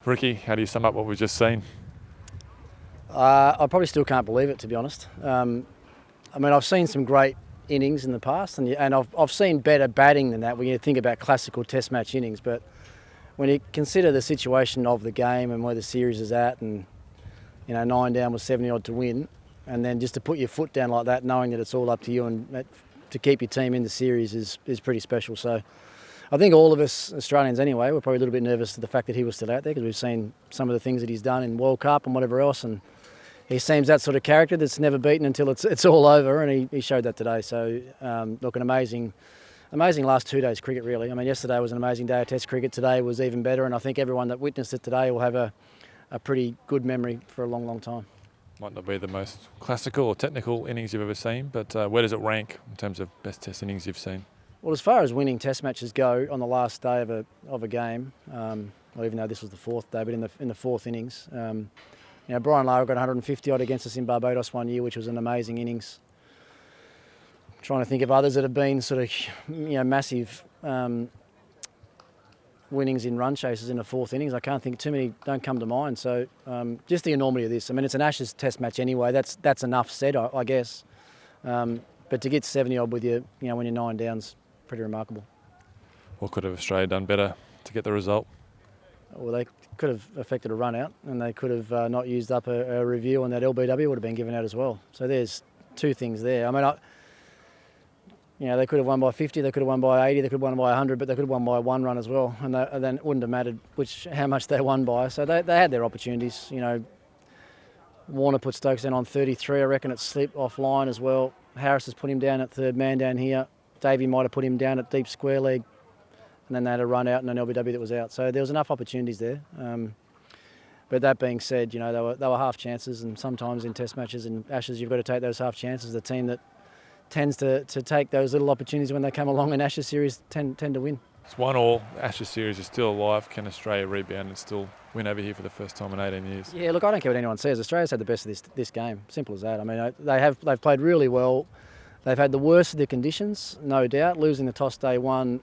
Ricky, how do you sum up what we've just seen? I probably still can't believe it, to be honest. I've seen some great innings in the past, and I've seen better batting than that when you think about classical Test match innings. But when you consider the situation of the game and where the series is at, and 9 down with 70 odd to win, and then just to put your foot down like that, knowing that it's all up to you and to keep your team in the series is pretty special. So I think all of us Australians anyway were probably a little bit nervous at the fact that he was still out there, because we've seen some of the things that he's done in World Cup and whatever else, and he seems that sort of character that's never beaten until it's all over, and he showed that today. So look, an amazing last 2 days cricket, really. Yesterday was an amazing day of Test cricket. Today was even better, and I think everyone that witnessed it today will have a pretty good memory for a long, long time. Might not be the most classical or technical innings you've ever seen, but where does it rank in terms of best Test innings you've seen? Well, as far as winning Test matches go, on the last day of a game, well, even though this was the fourth day, but in the fourth innings, Brian Lara got 150 odd against us in Barbados one year, which was an amazing innings. I'm trying to think of others that have been sort of massive winnings in run chases in the fourth innings. I can't think too many, don't come to mind. So just the enormity of this. It's an Ashes Test match anyway. That's enough said, I guess. But to get 70 odd with you, when you're 9 down's pretty remarkable. What could have Australia done better to get the result? Well, they could have affected a run out, and they could have not used up a review, and that LBW would have been given out as well. So there's two things there. They could have won by 50, they could have won by 80, they could have won by 100, but they could have won by 1 run as well, and then it wouldn't have mattered how much they won by. So they had their opportunities. Warner put Stokes in on 33. I reckon it slipped offline as well. Harris has put him down at third man down here. Davey might have put him down at deep square leg, and then they had a run out and an LBW that was out. So there was enough opportunities there. But that being said, they were half chances, and sometimes in Test matches and Ashes you've got to take those half chances. The team that tends to take those little opportunities when they come along in Ashes series tend to win. It's 1-1. Ashes series is still alive. Can Australia rebound and still win over here for the first time in 18 years? Yeah, look, I don't care what anyone says. Australia's had the best of this game. Simple as that. They've played really well. They've had the worst of the conditions, no doubt. Losing the toss day one,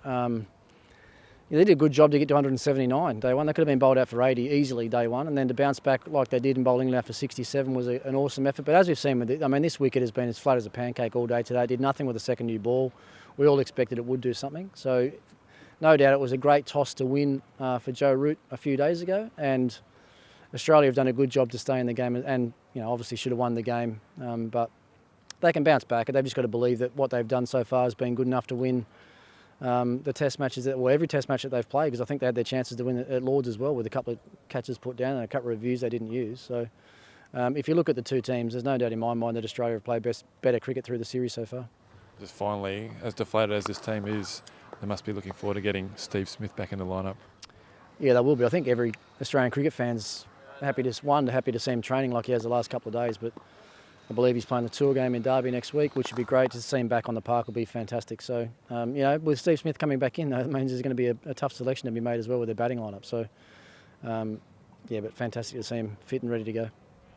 they did a good job to get to 179 day one. They could have been bowled out for 80 easily day one, and then to bounce back like they did in bowling out for 67 was an awesome effort. But as we've seen with it, this wicket has been as flat as a pancake all day today. It did nothing with the second new ball. We all expected it would do something. So no doubt it was a great toss to win for Joe Root a few days ago, and Australia have done a good job to stay in the game, and obviously should have won the game. But they can bounce back, and they've just got to believe that what they've done so far has been good enough to win the Test matches, every Test match that they've played, because I think they had their chances to win at Lords as well, with a couple of catches put down and a couple of reviews they didn't use. So if you look at the two teams, there's no doubt in my mind that Australia have played better cricket through the series so far. Just finally, as deflated as this team is, they must be looking forward to getting Steve Smith back in the lineup. Yeah, they will be. I think every Australian cricket fan's happy to see him training like he has the last couple of days, but I believe he's playing the tour game in Derby next week, which would be great. To see him back on the park will be fantastic. So, with Steve Smith coming back in, though, it means there's going to be a tough selection to be made as well with their batting lineup. So, but fantastic to see him fit and ready to go.